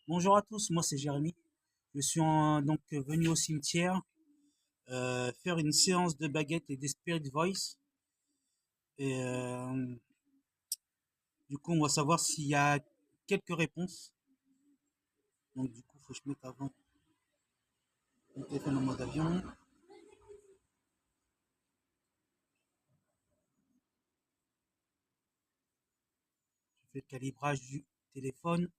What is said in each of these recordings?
Bonjour à tous, moi c'est Jérémy. Je suis donc venu au cimetière faire une séance de baguettes et des Spirit Voice. Et du coup, on va savoir s'il y a quelques réponses. Donc du coup, il faut que je mette avant mon téléphone en mode avion. Je fais le calibrage du téléphone.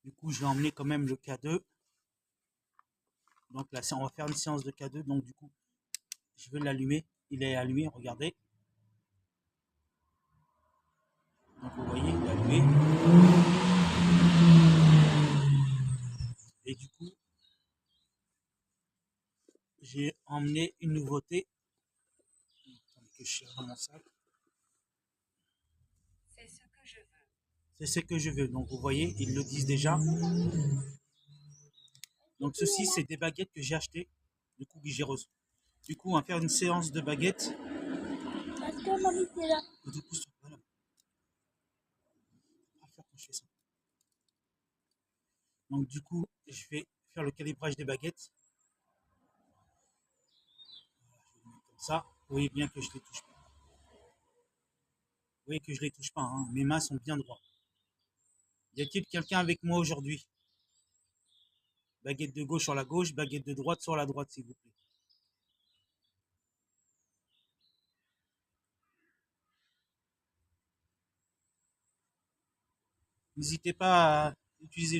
Du coup, je vais emmener quand même le K2. Donc là, on va faire une séance de K2. Donc du coup, je vais l'allumer. Il est allumé, regardez. Donc vous voyez, il est allumé. Et du coup, j'ai emmené une nouveauté. Attendez que je cherche dans mon sac. C'est ce que je veux. Donc vous voyez, ils le disent déjà. Donc ceci, c'est des baguettes que j'ai achetées. Du coup, que j'ai reçu. Du coup, on va faire une séance de baguettes. Est-ce que mamie est là? Du coup, voilà. On va faire quand je fais ça. Donc du coup, je vais faire le calibrage des baguettes. Je vais les mettre comme ça. Vous voyez bien que je les touche pas. Vous voyez que je les touche pas. Hein. Mes mains sont bien droites. Y a-t-il quelqu'un avec moi aujourd'hui? Baguette de gauche sur la gauche, baguette de droite sur la droite, s'il vous plaît. N'hésitez pas à utiliser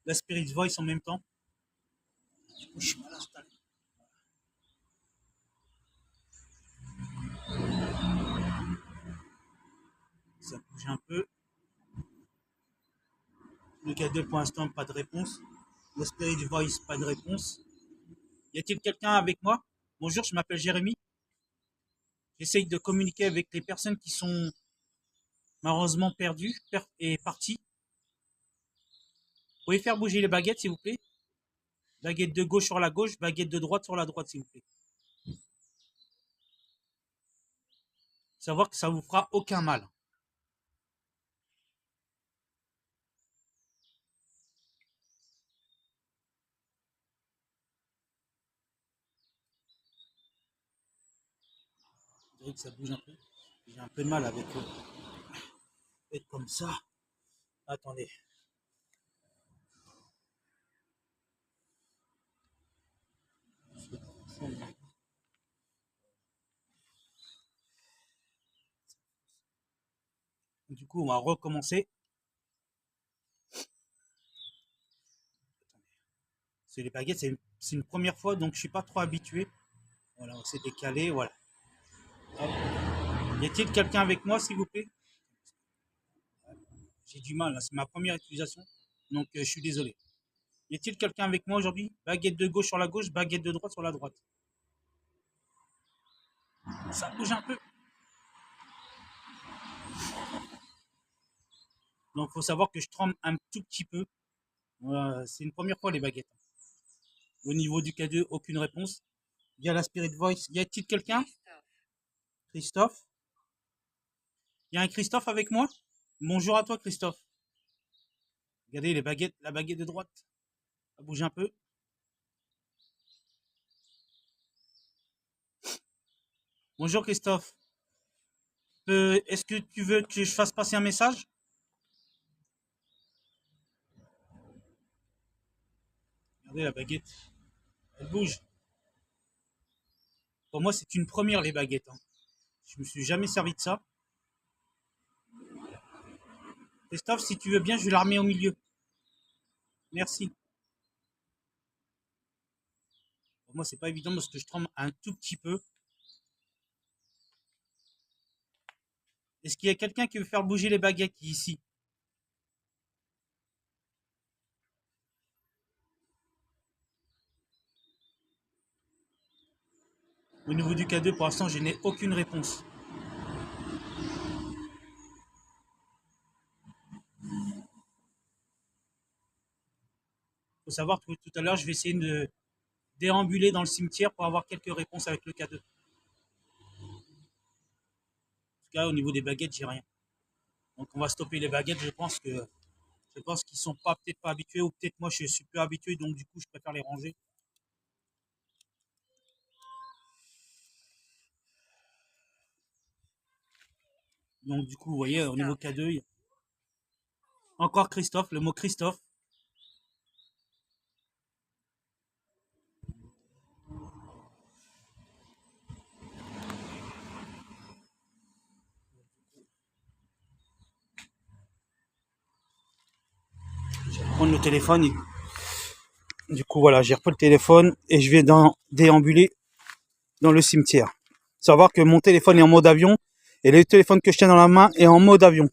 la Spirit Voice en même temps. Du coup, je suis mal installé. Ça bouge un peu. Le K2 pour l'instant, pas de réponse. Le Spirit Voice, pas de réponse. Y a-t-il quelqu'un avec moi? Bonjour, je m'appelle Jérémy. J'essaye de communiquer avec les personnes qui sont malheureusement perdues et parties. Vous pouvez faire bouger les baguettes, s'il vous plaît? Baguette de gauche sur la gauche, baguette de droite sur la droite, s'il vous plaît. Savoir que ça vous fera aucun mal. Vous voyez que ça bouge un peu. J'ai un peu de mal avec être comme ça. Attendez. Du coup, on va recommencer. C'est les baguettes, c'est une première fois, donc je suis pas trop habitué. Voilà, on s'est décalé, voilà. Hop. Y a-t-il quelqu'un avec moi, s'il vous plaît? J'ai du mal, c'est ma première utilisation, donc je suis désolé. Y a-t-il quelqu'un avec moi aujourd'hui? Baguette de gauche sur la gauche, baguette de droite sur la droite. Ça bouge un peu. Donc il faut savoir que je tremble un tout petit peu. Voilà, c'est une première fois les baguettes. Au niveau du K2, aucune réponse. Il y a la Spirit Voice. Y a-t-il quelqu'un? Christophe? Il y a un Christophe avec moi? Bonjour à toi, Christophe. Regardez les baguettes, la baguette de droite. Ça bouge un peu. Bonjour, Christophe. Est-ce que tu veux que je fasse passer un message? Regardez la baguette. Elle bouge. Pour moi, c'est une première, les baguettes. Hein. Je me suis jamais servi de ça. Christophe, si tu veux bien, je vais la remettre au milieu. Merci. Pour moi, c'est pas évident parce que je tremble un tout petit peu. Est-ce qu'il y a quelqu'un qui veut faire bouger les baguettes ici? Au niveau du K2, pour l'instant, je n'ai aucune réponse. Il faut savoir que tout à l'heure, je vais essayer déambuler dans le cimetière pour avoir quelques réponses avec le K2. En tout cas, au niveau des baguettes, j'ai rien. Donc on va stopper les baguettes. Je pense qu'ils sont pas peut-être pas habitués ou peut-être moi je suis peu habitué, donc du coup je préfère les ranger. Donc du coup, vous voyez, au niveau K2, encore Christophe, le mot Christophe. Je vais prendre le téléphone. Du coup, voilà, j'ai repris le téléphone et je vais déambuler dans le cimetière. Savoir que mon téléphone est en mode avion et le téléphone que je tiens dans la main est en mode avion.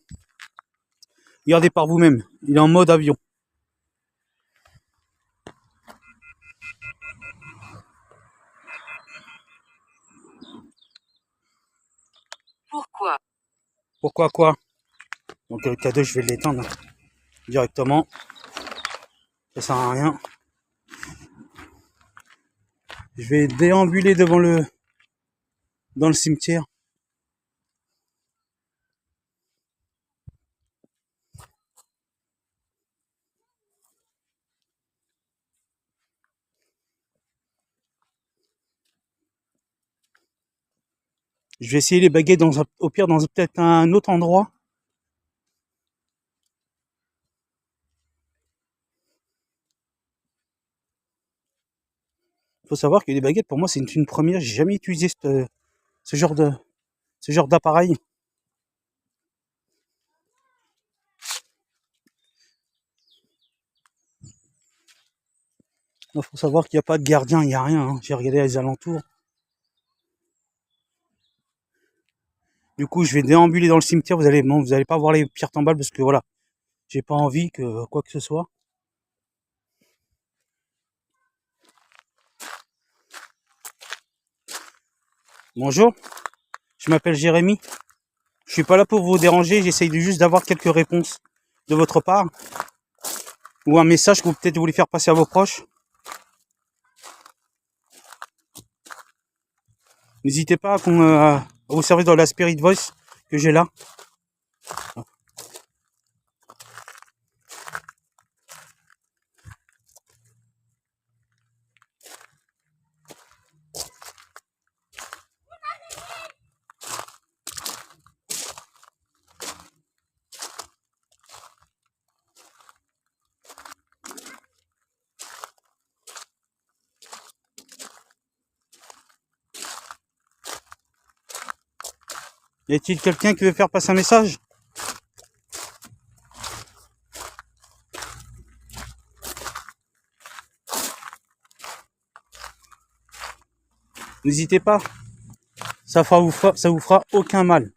Regardez par vous-même, il est en mode avion. Pourquoi? Pourquoi quoi? Donc le K2, je vais l'éteindre directement. Ça sert à rien. Je vais déambuler dans le cimetière. Je vais essayer les baguettes au pire dans peut-être un autre endroit. Il faut savoir que les baguettes, pour moi, c'est une première. J'ai jamais utilisé ce genre d'appareil. Il faut savoir qu'il n'y a pas de gardien, il n'y a rien. Hein. J'ai regardé les alentours. Du coup, je vais déambuler dans le cimetière. Vous allez pas voir les pierres tombales parce que voilà, j'ai pas envie que quoi que ce soit. Bonjour, je m'appelle Jérémy. Je suis pas là pour vous déranger. J'essaye juste d'avoir quelques réponses de votre part ou un message que vous peut-être voulez faire passer à vos proches. N'hésitez pas à vous servir dans la Spirit Voice que j'ai là. Y a-t-il quelqu'un qui veut faire passer un message? N'hésitez pas, ça vous fera aucun mal.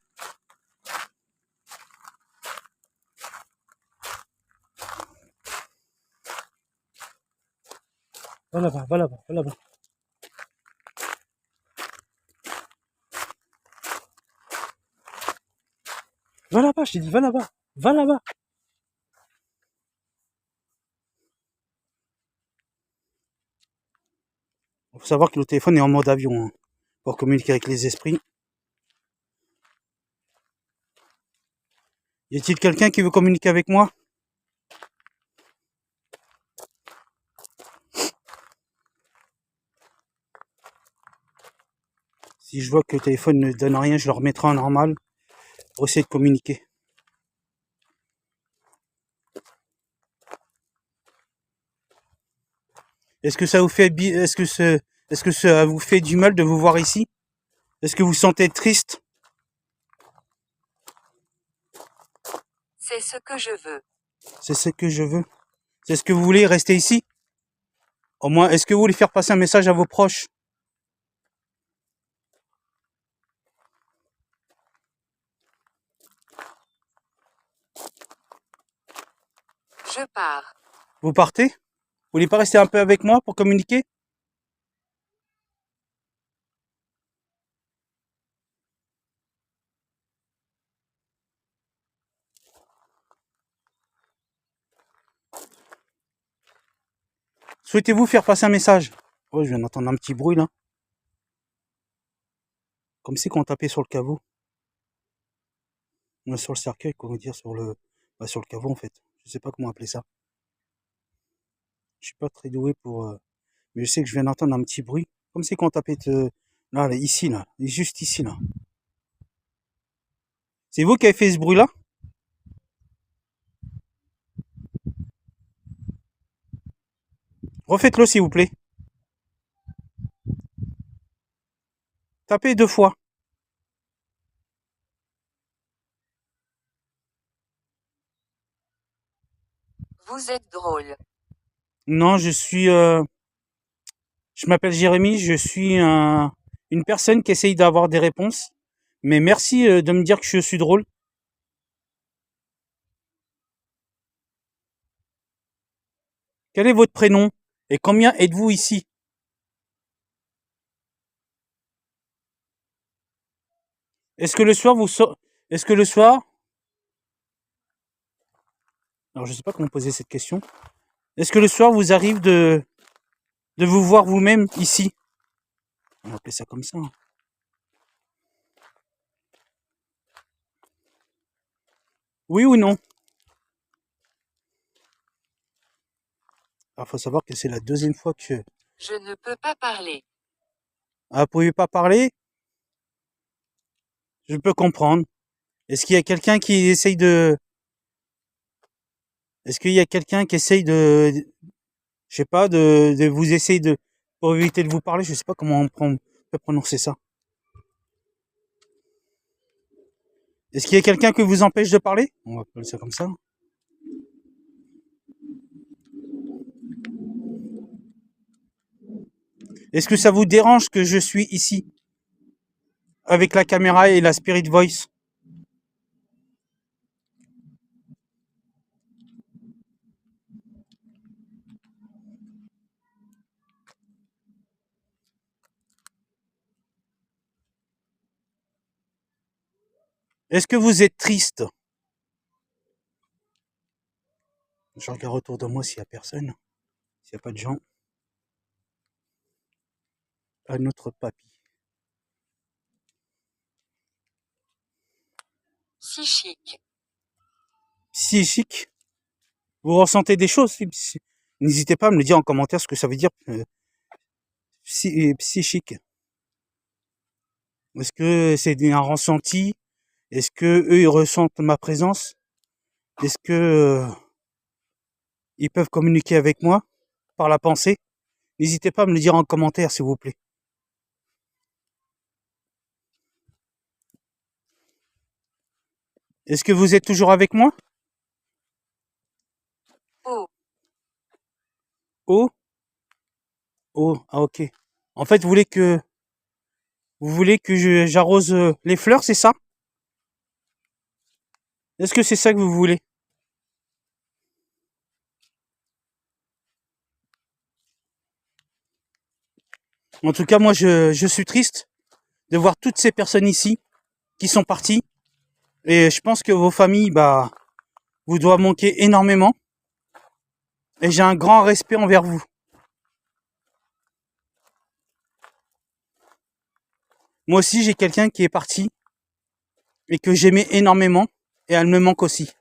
Va là-bas, va là-bas, va là-bas. Va là-bas, je t'ai dit, va là-bas, va là-bas. Il faut savoir que le téléphone est en mode avion hein, pour communiquer avec les esprits. Y a-t-il quelqu'un qui veut communiquer avec moi? Si je vois que le téléphone ne donne rien, je le remettrai en normal pour essayer de communiquer. Est-ce que ça vous fait est-ce que ça vous fait du mal de vous voir ici? Est-ce que vous vous sentez triste? C'est ce que je veux. C'est ce que je veux. C'est ce que vous voulez rester ici? Au moins, est-ce que vous voulez faire passer un message à vos proches? Je pars. Vous partez? Vous voulez pas rester un peu avec moi pour communiquer? Souhaitez-vous faire passer un message Oh, je viens d'entendre un petit bruit là. Comme si quand on tapait sur le caveau. Sur le cercueil, comment dire, sur le caveau en fait. Je sais pas comment appeler ça. Je suis pas très doué pour. Mais je sais que je viens d'entendre un petit bruit. Comme si quand on tapait là, ici, là. Juste ici, là. C'est vous qui avez fait ce bruit-là? Refaites-le s'il vous plaît. Tapez 2 fois. Vous êtes drôle. Non, je m'appelle Jérémy, je suis une personne qui essaye d'avoir des réponses. Mais merci de me dire que je suis drôle. Quel est votre prénom? Et combien êtes-vous ici? Est-ce que le soir Est-ce que le soir... Alors je sais pas comment poser cette question. Est-ce que le soir vous arrive de vous voir vous-même ici? On va appeler ça comme ça. Oui ou non? Alors faut savoir que c'est la deuxième fois que... Je ne peux pas parler. Ah, vous pouvez pas parler? Je peux comprendre. Est-ce qu'il y a quelqu'un qui essaye de... Est-ce qu'il y a quelqu'un qui essaye je sais pas, de vous essayer de... Pour éviter de vous parler, je sais pas comment on peut prononcer ça. Est-ce qu'il y a quelqu'un qui vous empêche de parler? On va appeler ça comme ça. Est-ce que ça vous dérange que je suis ici? Avec la caméra et la Spirit Voice? Est-ce que vous êtes triste? Je regarde autour de moi s'il n'y a personne. S'il n'y a pas de gens. À notre papy. Psychique. Psychique. Vous ressentez des choses? N'hésitez pas à me le dire en commentaire ce que ça veut dire psychique. Est-ce que c'est un ressenti? Est-ce que eux ils ressentent ma présence? Est-ce que ils peuvent communiquer avec moi par la pensée? N'hésitez pas à me le dire en commentaire s'il vous plaît. Est-ce que vous êtes toujours avec moi? Oh. Oh? Oh, ah ok. En fait, vous voulez que j'arrose les fleurs, c'est ça? Est-ce que c'est ça que vous voulez? En tout cas, moi, je suis triste de voir toutes ces personnes ici qui sont parties. Et je pense que vos familles, bah, vous doivent manquer énormément. Et j'ai un grand respect envers vous. Moi aussi, j'ai quelqu'un qui est parti et que j'aimais énormément. Et elle me manque aussi.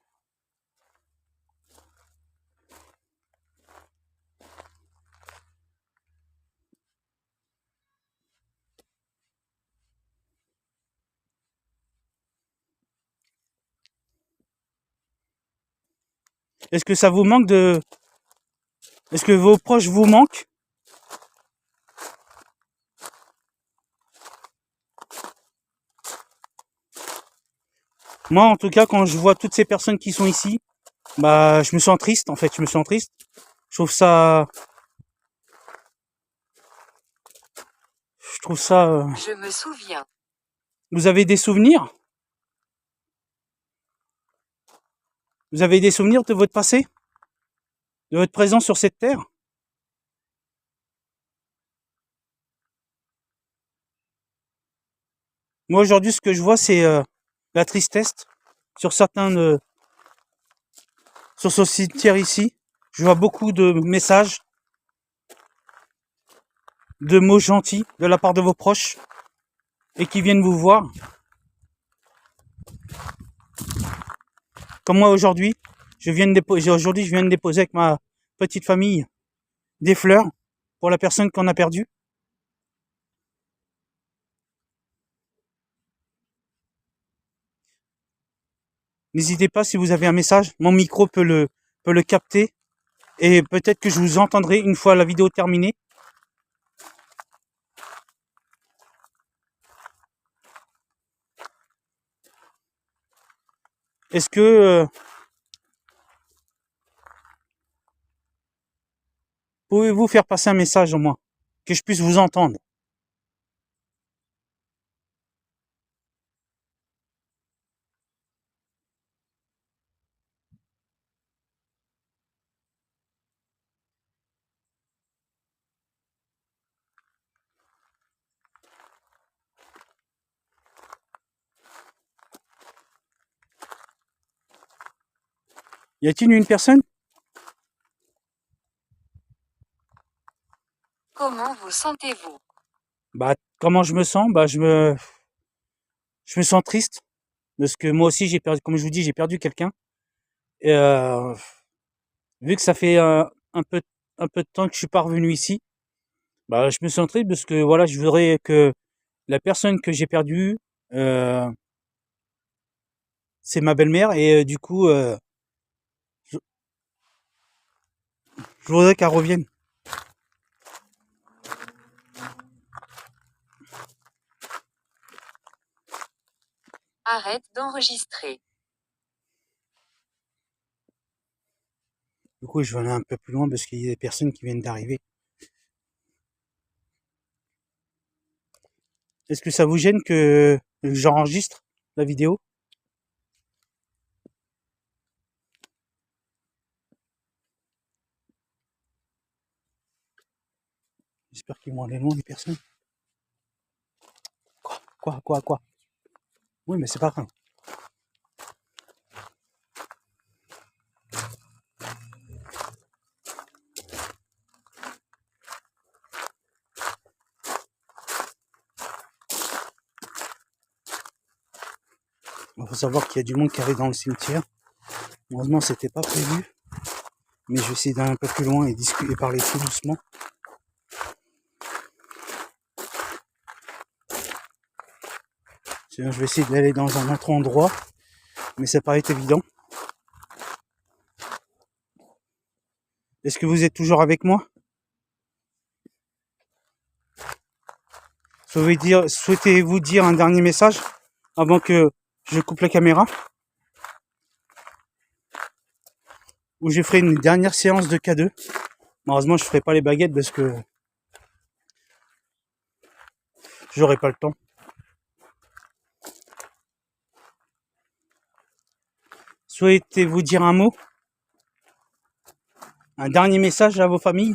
Est-ce que ça vous manque de... Est-ce que vos proches vous manquent? Moi, en tout cas, quand je vois toutes ces personnes qui sont ici, bah, je me sens triste, en fait, je me sens triste. Je trouve ça... Je trouve ça... Je me souviens. Vous avez des souvenirs? Vous avez des souvenirs de votre passé? De votre présence sur cette terre? Moi, aujourd'hui, ce que je vois, c'est la tristesse sur sur ce cimetière ici. Je vois beaucoup de messages. de mots gentils de la part de vos proches et qui viennent vous voir. Comme moi aujourd'hui, je viens de déposer avec ma petite famille des fleurs pour la personne qu'on a perdue. N'hésitez pas si vous avez un message, mon micro peut le capter et peut-être que je vous entendrai une fois la vidéo terminée. Est-ce que pouvez-vous faire passer un message au moins, que je puisse vous entendre? Y a-t-il une personne? Comment vous sentez-vous? Bah, comment je me sens? Bah, je me sens triste parce que moi aussi j'ai perdu, comme je vous dis, j'ai perdu quelqu'un. Et vu que ça fait un peu de temps que je suis pas revenu ici, bah, je me sens triste parce que voilà, je voudrais que la personne que j'ai perdue, euh, c'est ma belle-mère et du coup, je, je voudrais qu'elle revienne. Arrête d'enregistrer. Du coup, je vais aller un peu plus loin parce qu'il y a des personnes qui viennent d'arriver. Est-ce que ça vous gêne que j'enregistre la vidéo? J'espère qu'ils vont aller loin, les personnes. Quoi? Oui, mais c'est pas grave. Il faut savoir qu'il y a du monde qui arrive dans le cimetière. Heureusement, c'était pas prévu. Mais je vais essayer d'aller un peu plus loin et discuter et parler tout doucement. Sinon, je vais essayer d'aller dans un autre endroit. Mais ça paraît évident. Est-ce que vous êtes toujours avec moi? Souhaitez-vous dire un dernier message avant que je coupe la caméra? Ou je ferai une dernière séance de K2. Malheureusement, je ferai pas les baguettes parce que j'aurai pas le temps. Souhaitez-vous dire un mot? Un dernier message à vos familles?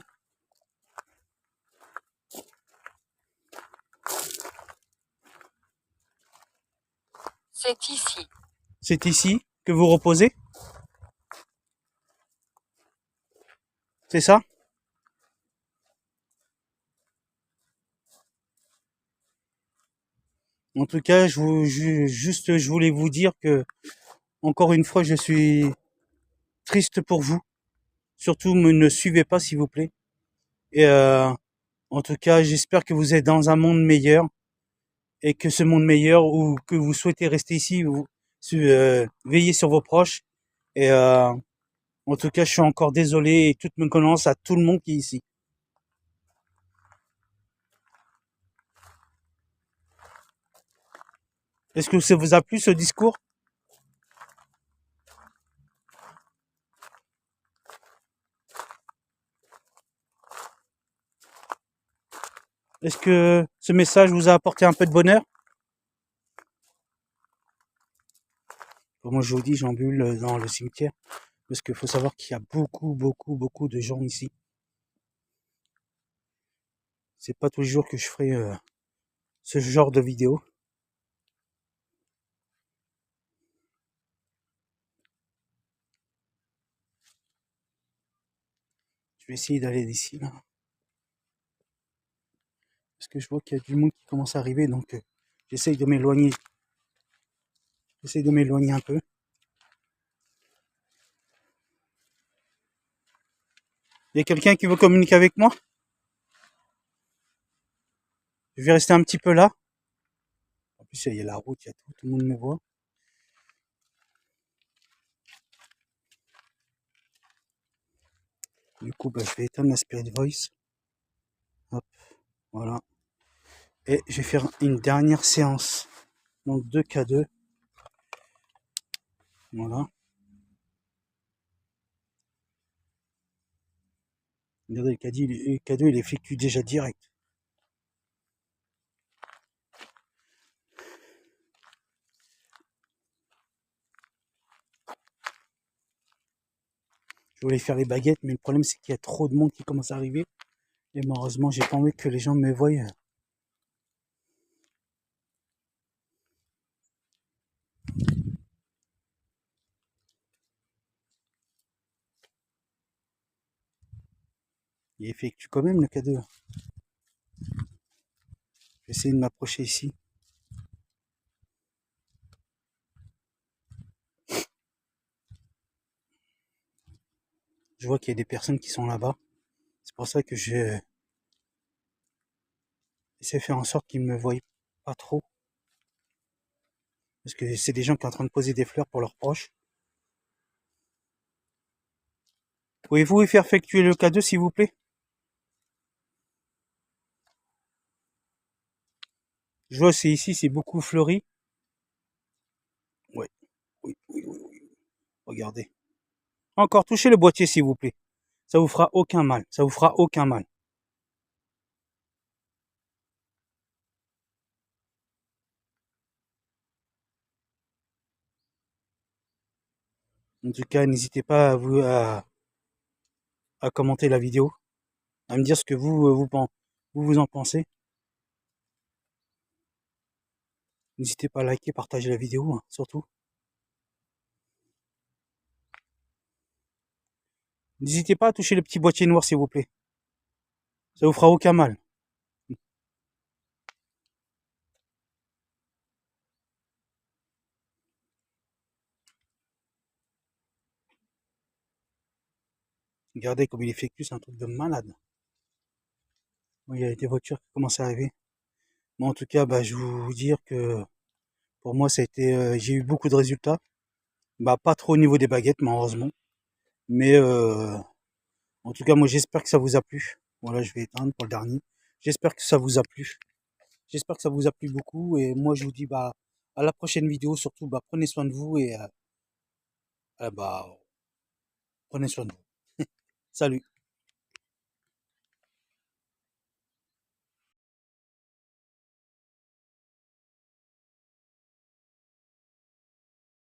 C'est ici. C'est ici que vous reposez? C'est ça? En tout cas, je voulais vous dire que, encore une fois, je suis triste pour vous. Surtout, ne suivez pas, s'il vous plaît. Et en tout cas, j'espère que vous êtes dans un monde meilleur et que ce monde meilleur ou que vous souhaitez rester ici, vous veillez sur vos proches. Et en tout cas, je suis encore désolé et toutes mes condoléances à tout le monde qui est ici. Est-ce que ça vous a plu ce discours? Est-ce que ce message vous a apporté un peu de bonheur? Comme je vous dis, j'ambule dans le cimetière parce qu'il faut savoir qu'il y a beaucoup de gens ici. C'est pas tous les jours que je ferai ce genre de vidéo. Je vais essayer d'aller d'ici là. que je vois qu'il y a du monde qui commence à arriver, donc j'essaye de m'éloigner. J'essaye de m'éloigner un peu. Il y a quelqu'un qui veut communiquer avec moi? Je vais rester un petit peu là. En plus, il y a la route, il y a tout le monde me voit. Du coup, je vais éteindre la Spirit Voice. Hop, voilà. Et je vais faire une dernière séance. Donc 2K2. Voilà. Regardez, le K2, il effectue déjà direct. Je voulais faire les baguettes, mais le problème, c'est qu'il y a trop de monde qui commence à arriver. Et malheureusement, j'ai pas envie que les gens me voient. Il effectue quand même le K2. Je vais essayer de m'approcher ici. Je vois qu'il y a des personnes qui sont là-bas. C'est pour ça que je essaie de faire en sorte qu'ils ne me voient pas trop. Parce que c'est des gens qui sont en train de poser des fleurs pour leurs proches. Pouvez-vous faire effectuer le K2, s'il vous plaît? Je vois, c'est ici, c'est beaucoup fleuri. Ouais. Oui. Regardez. Encore, touchez le boîtier, s'il vous plaît. Ça vous fera aucun mal. Ça vous fera aucun mal. En tout cas, n'hésitez pas à commenter la vidéo, à me dire ce que vous en pensez. N'hésitez pas à liker, partager la vidéo, hein, surtout. N'hésitez pas à toucher le petit boîtier noir, s'il vous plaît. Ça vous fera aucun mal. Regardez comme il effectue, c'est un truc de malade. Bon, il y a des voitures qui commencent à arriver. Bon, en tout cas, je vais vous dire que pour moi, ça a été, j'ai eu beaucoup de résultats. Pas trop au niveau des baguettes, malheureusement. Mais en tout cas, moi, j'espère que ça vous a plu. Voilà, je vais éteindre pour le dernier. J'espère que ça vous a plu. J'espère que ça vous a plu beaucoup. Et moi, je vous dis à la prochaine vidéo. Surtout, prenez soin de vous et prenez soin de vous. Salut.